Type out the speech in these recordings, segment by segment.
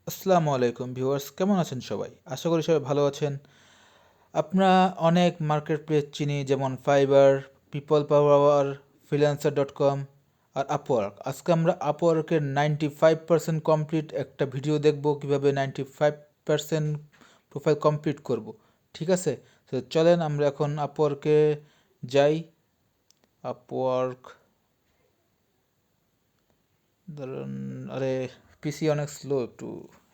আসসালামু আলাইকুম ভিউয়ার্স, কেমন আছেন সবাই? আশা করি সবাই ভালো আছেন। আপনারা অনেক মার্কেট প্লেস চিনি, যেমন ফাইবার, পিপল পাওয়ার, ফ্রিল্যান্সার.com আর আপওয়ার্ক। আজকে আমরা আপওয়ার্কের 95% কমপ্লিট একটা ভিডিও দেখব, কিভাবে 95% প্রোফাইল কমপ্লিট করব। ঠিক আছে, তো চলেন আমরা এখন আপওয়ার্কে যাই। আপওয়ার্ক, ধরুন, আরে পিসি অনেক স্লো একটু,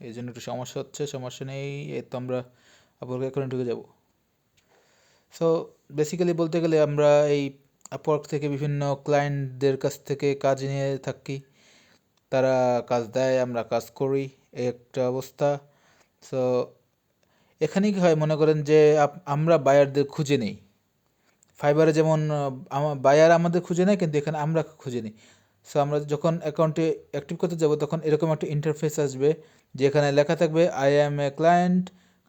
এই জন্য একটু সমস্যা হচ্ছে। সমস্যা নেই, এই তো আমরা আপওয়ার্ক অ্যাকাউন্টে ঢুকে যাব। সো বেসিক্যালি বলতে গেলে আমরা এই আপওয়ার্ক থেকে বিভিন্ন ক্লায়েন্টদের কাছ থেকে কাজ নিয়ে থাকি। তারা কাজ দেয়, আমরা কাজ করি, এই একটা অবস্থা। সো এখানে কি হয়, মনে করেন যে আমরা বায়ারদের খুঁজে নেই। ফাইবারে যেমন আমার বায়ার আমাদের খুঁজে নেয়, কিন্তু এখানে আমরা খুঁজে নিই। সো আমরা যখন অ্যাকাউন্টে অ্যাক্টিভ করতে যাব, তখন এরকম একটা ইন্টারফেস আসবে, যেখানে লেখা থাকবে I am a client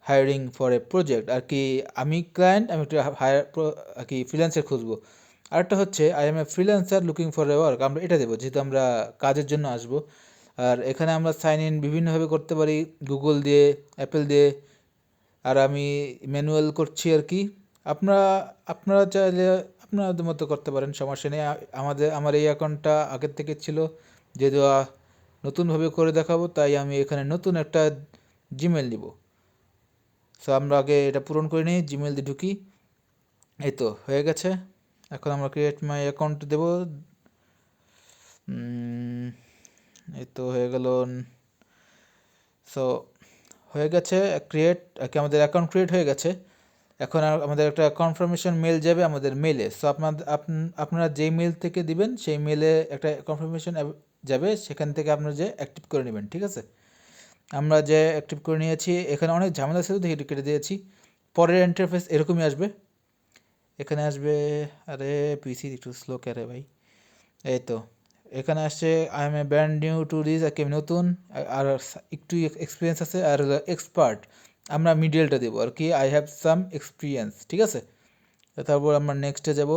hiring for a project. আর কি, আমি ক্লায়েন্ট, আমি একটা হায়ার আর কি ফ্রিল্যান্সার খুঁজবো। আরেকটা হচ্ছে I am a freelancer looking for a work, আমরা এটা দেবো যেহেতু আমরা কাজের জন্য আসব। আর এখানে আমরা সাইন ইন বিভিন্নভাবে করতে পারি, গুগল দিয়ে, অ্যাপেল দিয়ে। আর আমি ম্যানুয়াল করছি আর কি। আপনারা আপনারা চাইলে আপনাদের মতো করতে পারেন, সমস্যা নেই। আমার এই অ্যাকাউন্টটা আগের থেকে ছিল, যেহেতু নতুনভাবে করে দেখাবো, তাই আমি এখানে নতুন একটা জিমেল নিব। সো আমরা আগে এটা পূরণ করে নিই, জিমেল দিয়ে ঢুকি। এই তো হয়ে গেছে। এখন আমরা ক্রিয়েট মাই অ্যাকাউন্ট দেব। এই তো হয়ে গেল। সো হয়ে গেছে ক্রিয়েট, আমাদের অ্যাকাউন্ট ক্রিয়েট হয়ে গেছে। এখন আমাদের একটা কনফার্মেশন মেল যাবে আমাদের মেলে। সো আপনারা যেই মেল থেকে দিবেন, সেই মেলে একটা কনফার্মেশন যাবে, সেখান থেকে আপনারা যে অ্যাক্টিভ করে নেবেন। ঠিক আছে, আমরা যে অ্যাক্টিভ করে নিয়েছি। এখানে অনেক ঝামেলা ছিল, দেখে কেটে দিয়েছি। পরের ইন্টারফেস এরকমই আসবে। এখানে আসবে, আরে পিসি একটু স্লো ক্যারে ভাই। এই তো এখানে আসছে I am a brand new to this, আর কি নতুন, আর একটু এক্সপিরিয়েন্স আছে, আর হলো এক্সপার্ট। আমরা মিডিয়ালটা দেবো আর কি, আই হ্যাভ সাম এক্সপিরিয়েন্স। ঠিক আছে, তারপর আমরা নেক্সটে যাব।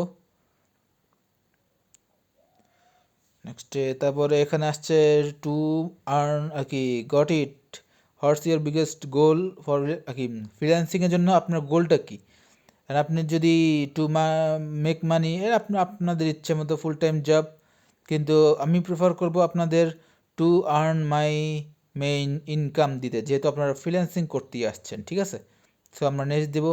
নেক্সটে তারপরে এখানে আসছে টু আর্ন আর কি, got it, what's your biggest goal for আর কি ফ্রিল্যান্সিংয়ের জন্য আপনার গোলটা কী। আর আপনি যদি টু মেক মানি, এর আপনাদের ইচ্ছে মতো ফুল টাইম জব, কিন্তু আমি প্রেফার করব আপনাদের to earn my main income দিতে, যেহেতু আপনারা ফ্রিল্যান্সিং করতেই আসছেন। ঠিক আছে, সো আমরা নেক্সট দেবো।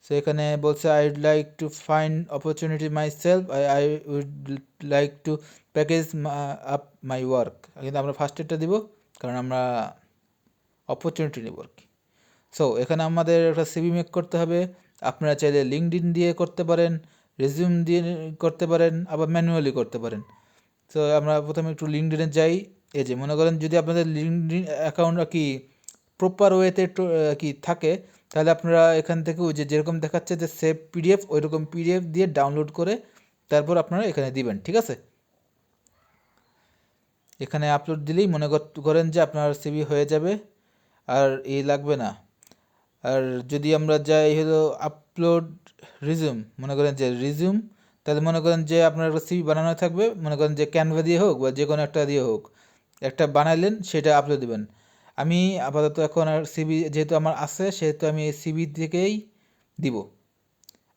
সো এখানে বলছে I would like to find opportunity myself, I would like to package up my work. কিন্তু আমরা ফার্স্ট এডটা দিব, কারণ আমরা অপরচুনিটি নেব আর কি। সো এখানে আমাদের একটা সিভি মেক করতে হবে। আপনারা চাইলে লিঙ্কডইন দিয়ে করতে পারেন, রেজিউম দিয়ে করতে পারেন, আবার ম্যানুয়ালি করতে পারেন। তো আমরা প্রথমে একটু লিঙ্কডইনে যাই। এই যে মনে করেন যদি আপনাদের লিঙ্কডইন অ্যাকাউন্ট আর কি প্রপার ওয়েতে কি থাকে, তাহলে আপনারা এখান থেকে ওই যে যেরকম দেখাচ্ছে যে সেভ পিডিএফ, ওই রকম পিডিএফ দিয়ে ডাউনলোড করে তারপর আপনারা এখানে দিবেন। ঠিক আছে, এখানে আপলোড দিলেই মনে করেন যে আপনার সিভি হয়ে যাবে, আর লাগবে না। আর যদি আমরা যাই হলো আপলোড রিজিউম, মনে করেন যে রিজিউম, তাহলে মনে করেন যে আপনার একটা সিভি বানানো থাকবে, মনে করেন যে ক্যানভা দিয়ে হোক বা যে কোনো একটা দিয়ে হোক, একটা বানাইলেন, সেটা আপলোড দেবেন। আমি আপাতত এখন আর সিভি যেহেতু আমার আছে, সেহেতু আমি এই সিভি থেকেই দিব।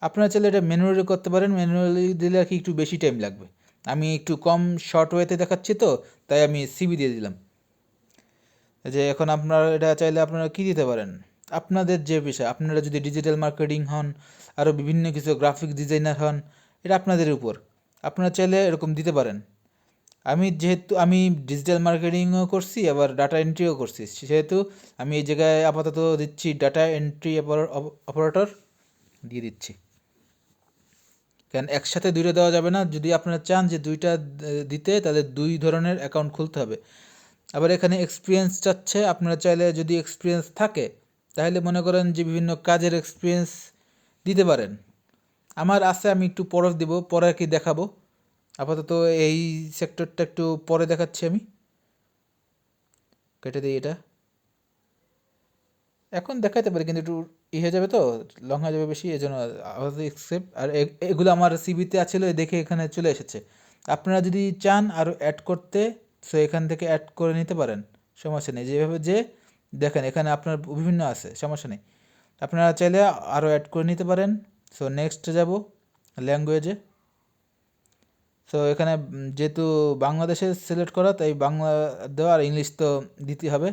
আপনারা চাইলে এটা ম্যানুয়ালি করতে পারেন, ম্যানুয়ালি দিলে আর কি একটু বেশি টাইম লাগবে। আমি একটু কম শর্ট ওয়েতে দেখাচ্ছি, তো তাই আমি সিভি দিয়ে দিলাম। যে এখন আপনারা এটা চাইলে আপনারা কী দিতে পারেন, আপনাদের যে বিষয়, আপনারা যদি ডিজিটাল মার্কেটিং হন, আরও বিভিন্ন কিছু গ্রাফিক ডিজাইনার হন, এটা আপনাদের উপর, আপনারা চাইলে এরকম দিতে পারেন। যেহেতু আমি ডিজিটাল মার্কেটিংও করছি, আবার ডাটা এন্ট্রিও করছি, সেহেতু আমি এই জায়গায় আপাতত দিচ্ছি ডাটা এন্ট্রি অপারেটর দিয়ে দিচ্ছি। কারণ একসাথে দুইটা দেওয়া যাবে না, যদি আপনারা চান যে দুইটা দিতে, তাহলে দুই ধরনের অ্যাকাউন্ট খুলতে হবে। আবার এখানে এক্সপিরিয়েন্স চাচ্ছে, আপনারা চাইলে যদি এক্সপিরিয়েন্স থাকে, তাহলে মনে করেন যে বিভিন্ন কাজের এক্সপিরিয়েন্স দিতে পারেন। আমার আছে, আমি একটু পরে দিব, পরে কি দেখাবো। আপাতত এই সেক্টরটা একটু পরে দেখাচ্ছি আমি। কেটে দিই এটা, এখন দেখাতে পারি কিন্তু একটু হয়ে যাবে, তো লং হয়ে যাবে বেশি, এই জন্য আপাতত এক্সেপ্ট। আর এগুলো আমার সিভিতে আছিল, দেখে এখানে চলে এসেছে। আপনারা যদি চান আরও অ্যাড করতে, সো এখান থেকে অ্যাড করে নিতে পারেন, সমস্যা নেই, যেভাবে যে দেখেন এখানে আপনার বিভিন্ন আছে, সমস্যা নেই। আপনারা চাইলে আরও অ্যাড করে নিতে পারেন। সো নেক্সট যাব ল্যাঙ্গুয়েজে। সো এখানে যেহেতু বাংলাদেশে সিলেক্ট করা, তাই বাংলা দেওয়া, আর ইংলিশ তো দিতে হবে।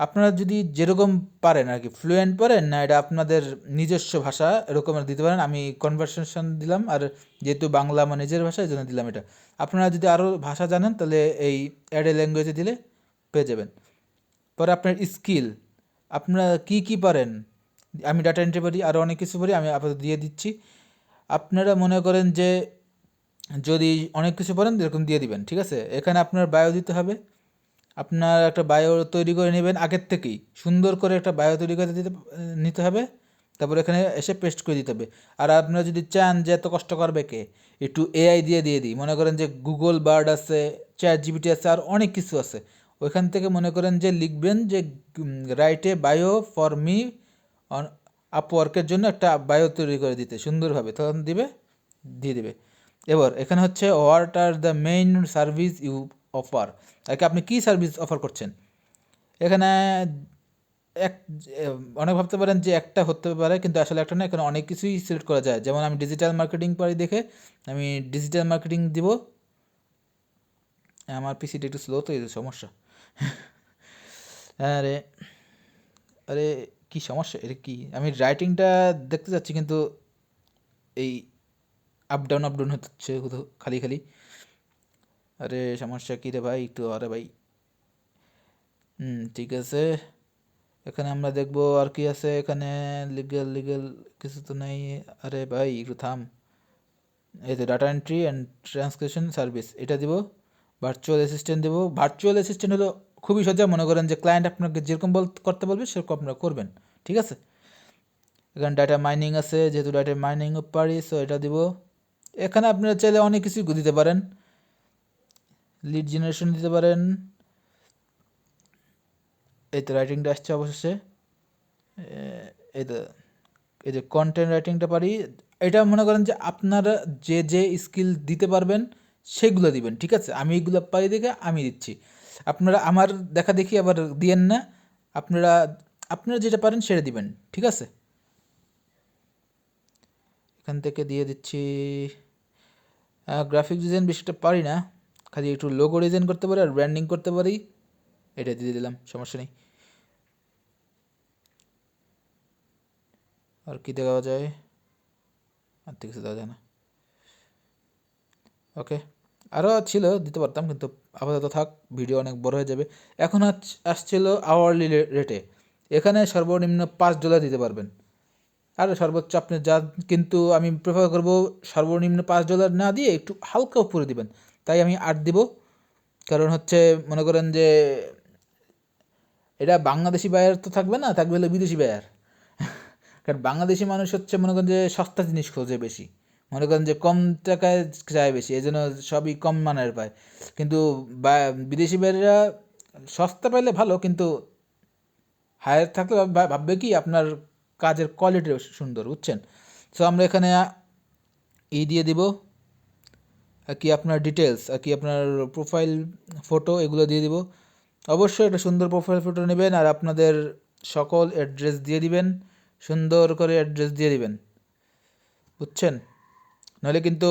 আপনারা যদি যেরকম পারেন আর কি, ফ্লুয়েন্ট পারেন না এটা আপনাদের নিজস্ব ভাষা এরকম দিতে পারেন। আমি কনভারসেশন দিলাম, আর যেহেতু বাংলা আমার নিজের ভাষা এই জন্য দিলাম এটা। আপনারা যদি আরও ভাষা জানেন তাহলে এই অ্যাড এ ল্যাঙ্গুয়েজে দিলে পেয়ে যাবেন। পরে আপনার স্কিল, আপনারা কি কি পারেন। আমি ডাটা এন্ট্রি পারি, আরও অনেক কিছু পারি, আমি আপাতত দিয়ে দিচ্ছি। আপনারা মনে করেন যে যদি অনেক কিছু পারেন এরকম দিয়ে দিবেন, ঠিক আছে। এখানে আপনার বায়ো দিতে হবে। আপনার একটা বায়ো তৈরি করে নেবেন আগের থেকেই, সুন্দর করে একটা বায়ো তৈরি করে নিতে হবে। তারপর এখানে এসে পেস্ট করে দিতে হবে। আর আপনারা যদি চান যে এত কষ্ট করবে কে, একটু এআই দিয়ে দিই। মনে করেন যে গুগল বার্ড আছে, চ্যাট জিপিটি আছে, আর অনেক কিছু আছে। ওইখান থেকে মনে করেন যে লিখবেন যে write a bio for me on আপওয়ার্কের জন্য একটা বায়ো তৈরি করে দিতে সুন্দরভাবে, তখন দিয়ে দিবে। এবার এখানে হচ্ছে what are the main service you offer, তাকে আপনি কী সার্ভিস অফার করছেন। এখানে এক অনেক ভাবতে পারেন যে একটা হতে পারে, কিন্তু আসলে একটা না, এখানে অনেক কিছুই সিলেক্ট করা যায়। যেমন আমি ডিজিটাল মার্কেটিং পারি দেখে আমি ডিজিটাল মার্কেটিং দিব। আমার পিসিটা একটু স্লো, তো এই সমস্যা। আরে আরে কী সমস্যা, এটা কি, আমি রাইটিংটা দেখতে যাচ্ছি কিন্তু এই আপ ডাউন হচ্ছে খালি খালি। আরে সমস্যা কী রে ভাই, একটু আরে ভাই। ঠিক আছে, এখানে আমরা দেখবো আর কি আছে এখানে। লিগেল কিছু তো নেই। আরে ভাই একটু থাম। এই তো data entry and transcription service, এটা দিব। ভার্চুয়াল অ্যাসিস্ট্যান্ট দেবো। ভার্চুয়াল অ্যাসিস্ট্যান্ট হলো খুবই সোজা, মনে করেন যে ক্লায়েন্ট আপনাকে যেরকম করতে বলবে সেরকম আপনারা করবেন, ঠিক আছে। এখানে ডাটা মাইনিং আছে, যেহেতু ডাটা মাইনিংও পারি, সো এটা দিব। এখানে আপনারা চাইলে অনেক কিছুই দিতে পারেন, লিড জেনারেশন দিতে পারেন। এই তো রাইটিংটা আসছে অবশেষে। এই তো এই যে কন্টেন্ট রাইটিংটা পারি। এটা মনে করেন যে আপনারা যে যে স্কিল দিতে পারবেন সেগুলো দিবেন, ঠিক আছে। আমি এগুলো পারি দেখে আমি দিচ্ছি, আপনারা আমার দেখা দেখি আবার দিয়েন না। আপনারা আপনারা যেটা পারেন সেটা দিবেন, ঠিক আছে। এখান থেকে দিয়ে দিচ্ছি। গ্রাফিক ডিজাইন বেশিটা পারি না, খালি একটু লোগো ডিজাইন করতে পারি আর ব্র্যান্ডিং করতে পারি, এটা দিয়ে দিলাম, সমস্যা নেই। আর কি দেওয়া যায়, আর তো কিছু দেওয়া যায় না। ওকে, আরও ছিল দিতে পারতাম, কিন্তু আপাতত থাক, ভিডিও অনেক বড় হয়ে যাবে। এখন আসছিল আওয়ারলি রেটে। এখানে সর্বনিম্ন $5 দিতে পারবেন, আর সর্বোচ্চ আপনি যা, কিন্তু আমি প্রেফার করব সর্বনিম্ন $5 না দিয়ে একটু হালকা উপরে দিবেন। তাই আমি 8 দিব, কারণ হচ্ছে মনে করেন যে এটা বাংলাদেশি বায়ার তো থাকবে না, থাকবে হলো বিদেশি বায়ার। কারণ বাংলাদেশি মানুষ হচ্ছে মনে করেন যে সস্তা জিনিস খোঁজে বেশি, মনে করেন যে কম টাকায় চায় বেশি, এই জন্য সবই কম মানের পায়। কিন্তু বিদেশি বাইরেরা সস্তা পাইলে ভালো, কিন্তু হায়ার থাকলে ভাববে কি আপনার কাজের কোয়ালিটি সুন্দর, বুঝছেন। সো আমরা এখানে দিয়ে দিব আর কি আপনার ডিটেলস, আর কি আপনার প্রোফাইল ফটো, এগুলো দিয়ে দিব। অবশ্যই একটা সুন্দর প্রোফাইল ফটো নেবেন, আর আপনাদের সকল অ্যাড্রেস দিয়ে দিবেন, সুন্দর করে অ্যাড্রেস দিয়ে দিবেন, বুঝছেন। নাহলে কিন্তু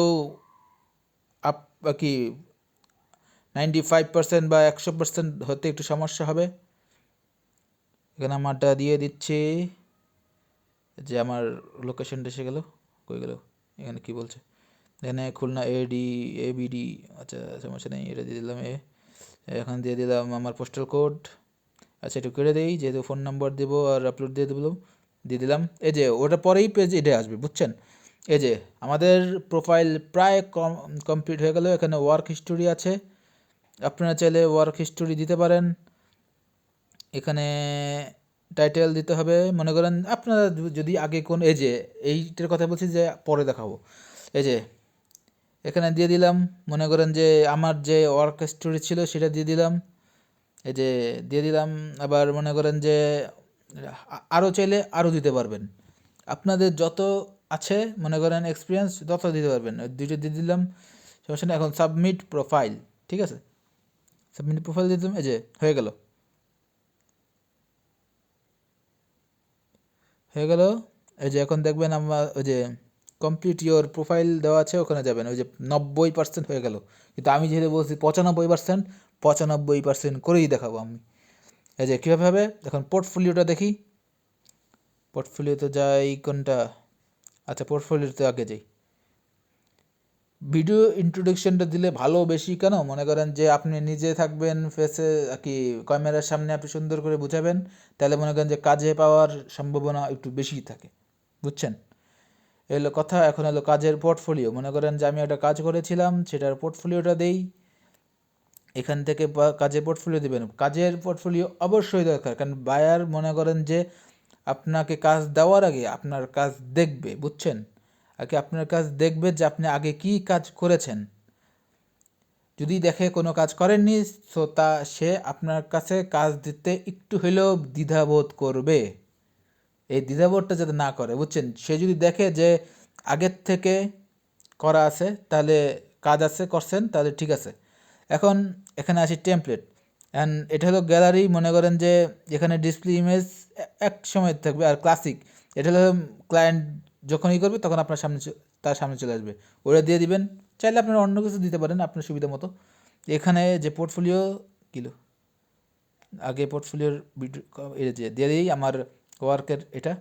আপ কি 95% বা 100% হতে একটু সমস্যা হবে। এখানে আমারটা দিয়ে দিচ্ছি, যে আমার লোকেশনটা এসে গেল, কই গেল, এখানে কি বলছে, এখানে খুলনা ABD, আচ্ছা সমস্যা নেই, এটা দিয়ে দিলাম এখানে দিয়ে দিলাম আমার পোস্টাল কোড। আচ্ছা একটু কেটে দিই, যেহেতু ফোন নাম্বার দেবো আর আপলোড দিয়ে দিলাম। এই যে ওটা পরেই পেজ এটা আসবে, বুঝছেন। এই যে আমাদের প্রোফাইল প্রায় কমপ্লিট হয়ে গেল। এখানে ওয়ার্ক হিস্টোরি আছে, আপনারা চাইলে ওয়ার্ক হিস্টোরি দিতে পারেন। এখানে টাইটেল দিতে হবে, মনে করেন আপনারা যদি আগে কোন, এই যে এইটার কথা বলছি যে পরে দেখাবো। এই যে এখানে দিয়ে দিলাম, মনে করেন যে আমার যে ওয়ার্ক হিস্টোরি ছিল সেটা দিয়ে দিলাম, এই যে দিয়ে দিলাম। আবার মনে করেন যে আরও চাইলে আরও দিতে পারবেন, আপনাদের যত আছে মনে করেন এক্সপিরিয়েন্স তত দিতে পারবেন, দুইটা দিয়ে দিলাম, সমস্যা নেই। এখন সাবমিট প্রোফাইল, ঠিক আছে, সাবমিট প্রোফাইল দিয়ে দিলাম, এই যে হয়ে গেল। হয়ে গেল। এই যে এখন দেখবেন আমার ওই যে কমপ্লিট ইওর প্রোফাইল দেওয়া আছে, ওখানে যাবেন, ওই যে 90% হয়ে গেল। কিন্তু আমি যেহেতু বলছি 95%, 95% করেই দেখাবো আমি। এই যে কীভাবে হবে এখন পোর্টফোলিওটা দেখি। পোর্টফোলিওতে যাই কোনটা, আচ্ছা পোর্টফোলিওতে আগে যাই। ভিডিও ইন্ট্রোডাকশনটা দিলে ভালো বেশি, কেন মনে করেন যে আপনি নিজে থাকবেন ফেসে কি ক্যামেরার সামনে, আপনি সুন্দর করে বুঝাবেন, তাহলে মনে করেন যে কাজে পাওয়ার সম্ভাবনা একটু বেশি থাকে, বুঝছেন? এলো কথা। এখন হলো কাজের পোর্টফোলিও। মনে করেন যে আমি একটা কাজ করেছিলাম, সেটার পোর্টফোলিওটা দেই। এখান থেকে কাজের পোর্টফোলিও দেবেন। কাজের পোর্টফোলিও অবশ্যই দরকার, কারণ বায়ার মনে করেন যে আপনাকে কাজ দেওয়ার আগে আপনার কাজ দেখবে, বুঝছেন? আগে আপনার কাজ দেখবে যে আপনি আগে কি কাজ করেছেন। যদি দেখে কোনো কাজ করেননি, সো সে আপনার কাছে কাজ দিতে একটু হলেও দ্বিধাবোধ করবে। এই দ্বিধাবোধটা যাতে না করে, বুঝছেন? সে যদি দেখে যে আগের থেকে করা আছে, তাহলে কাজ আছে করছেন, তাহলে ঠিক আছে। এখন এখানে আসি টেমপ্লেট। অ্যান্ড এটা হলো গ্যালারি। মনে করেন যে এখানে ডিসপ্লে ইমেজ এক সময় থাকবে। আর ক্লাসিক, এটা হলো ক্লায়েন্ট যখনই করবে তখন আপনার সামনে তার সামনে চলে আসবে, ওটা দিয়ে দিবেন। চাইলে আপনারা অন্য কিছু দিতে পারেন আপনার সুবিধা মতো। এখানে যে পোর্টফোলিও কিলো, আগে পোর্টফোলিওর ভিডিও এটা দিয়ে দিই আমার ওয়ার্কের। এটা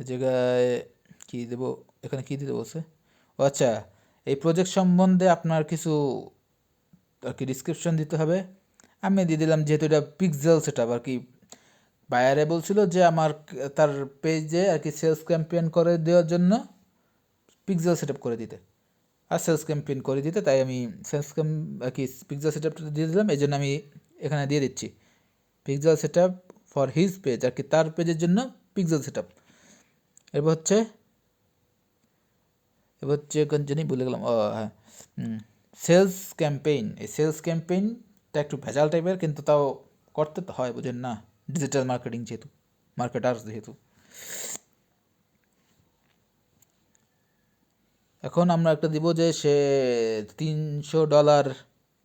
এই জায়গায় কী দেবো, এখানে কী দিতে বলছে? ও আচ্ছা, এই প্রজেক্ট সম্বন্ধে আপনার কিছু আর কি ডিসক্রিপশন দিতে হবে। আমি দিয়ে দিলাম, যেহেতু এটা পিক্সেল সেটআপ আর কি। বায়ারে বলছিল যে আমার তার পেজে আর কি সেলস ক্যাম্পেইন করে দেওয়ার জন্য পিক্সেল সেটআপ করে দিতে, আর সেলস ক্যাম্পেইন করে দিতে, তাই আমি সেলস আর কি পিক্সেল সেটআপটা দিয়ে দিলাম। এই জন্য আমি এখানে দিয়ে দিচ্ছি pixel setup for his page, আর কি তার পেজের জন্য পিক্সেল সেটআপ। এবার হচ্ছে কোন জানি ভুলে গেলাম, ও হ্যাঁ, সেলস ক্যাম্পেইন। এই সেলস ক্যাম্পেইনটা একটু ভেজাল টাইপের, কিন্তু তাও করতে তো হয়, বুঝেন না? ডিজিটাল মার্কেটিং যেহেতু, মার্কেটার যেহেতু। এখন আমরা একটা দিব যে সে $300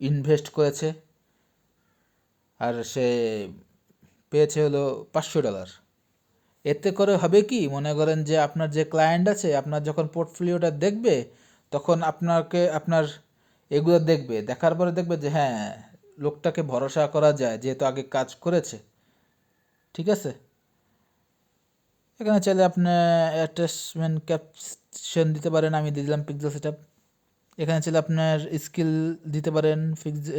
ইনভেস্ট করেছে, আর সে পেয়েছে হলো $500। এতে করে হবে কি, মনে করেন যে আপনার যে ক্লায়েন্ট আছে, আপনার যখন পোর্টফোলিওটা দেখবে, তখন আপনার এগুলো দেখবে, দেখার পরে দেখবে যে হ্যাঁ, লোকটাকে ভরসা করা যায়, যেহেতু আগে কাজ করেছে। ঠিক আছে, এখানে চাইলে আপনি অ্যাটাচমেন্ট ক্যাপশন দিতে পারেন, আমি দিয়ে দিলাম পিক্সেল সেটআপ। এখানে চাইলে আপনার স্কিল দিতে পারেন,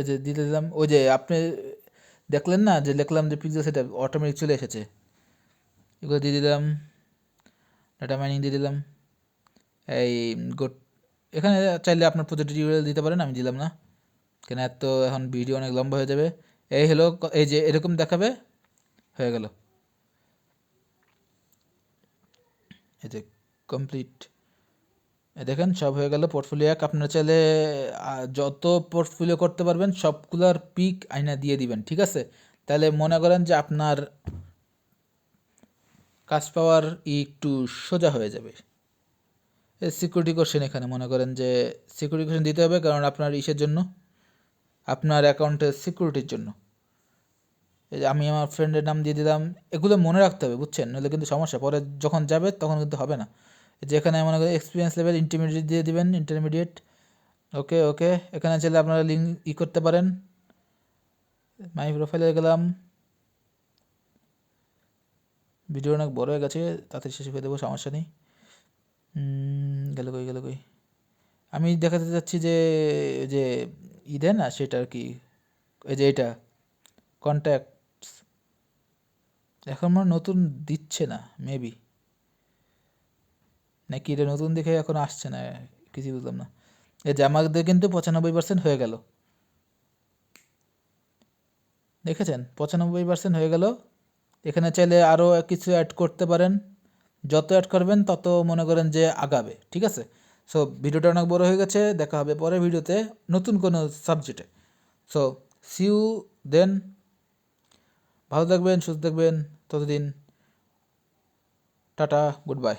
যে দিয়ে দিলাম। ওই যে আপনি দেখলেন না যে লিখলাম যে পিক্সেল সেটআপ, অটোমেটিক চলে এসেছে। এগুলো দিয়ে দিলাম, ডাটা মাইনিং দিয়ে দিলাম। এই এখানে চাইলে আপনার প্রজেক্ট ইউআরএল দিতে পারেন, আমি দিলাম না, কেন এত এখন ভিডিও অনেক লম্বা হয়ে যাবে। এই হলো, এই যে এরকম দেখাবে, হয়ে গেল। এই যে কমপ্লিট, দেখেন সব হয়ে গেল। পোর্টফোলিও এক, আপনারা চাইলে যত পোর্টফোলিও করতে পারবেন সবগুলোর পিক আইনা দিয়ে দিবেন, ঠিক আছে? তাহলে মনে করেন যে আপনার কাজ পাওয়ার একটু সোজা হয়ে যাবে। সিকিউরিটি কোশ্চেন, এখানে মনে করেন যে সিকিউরিটি কোশ্চেন দিতে হবে, কারণ আপনার ইসের জন্য, আপনার অ্যাকাউন্টের সিকিউরিটির জন্য। এই যে আমি আমার ফ্রেন্ডের নাম দিয়ে দিলাম। এগুলো মনে রাখতে হবে, বুঝছেন? নাহলে কিন্তু সমস্যা, পরে যখন যাবে তখন কিন্তু হবে না। যেখানে মনে করেন এক্সপিরিয়েন্স লেভেল ইন্টারমিডিয়েট দিয়ে দিবেন, ইন্টারমিডিয়েট। ওকে ওকে, এখানে চাইলে আপনারা লিঙ্ক করতে পারেন। মাই প্রোফাইলে গেলাম, ভিডিও অনেক বড় হয়ে গেছে, তাতে শেষ করে দেবো, সমস্যা নেই। গেল কই, আমি দেখাতে চাচ্ছি যে যে দেয় না সেটা আর কি। এই যে এটা কন্ট্যাক্টস, এখন আমার নতুন দিচ্ছে না, মেবি নাকি এটা নতুন দেখে এখন আসছে না, কিছু বুঝলাম না। এই যে আমাদের কিন্তু 95% হয়ে গেল, দেখেছেন? 95% হয়ে গেল। এখানে চাইলে আরও কিছু অ্যাড করতে পারেন, যত অ্যাড করবেন তত মনে করেন যে আগাবে, ঠিক আছে? সো ভিডিওটা অনেক বড় হয়ে গেছে, দেখা হবে পরের ভিডিওতে নতুন কোনো সাবজেক্টে। সো সি ইউ দেন, ভালো থাকবেন, সুস্থ থাকবেন, ততদিন টাটা, গুড বাই।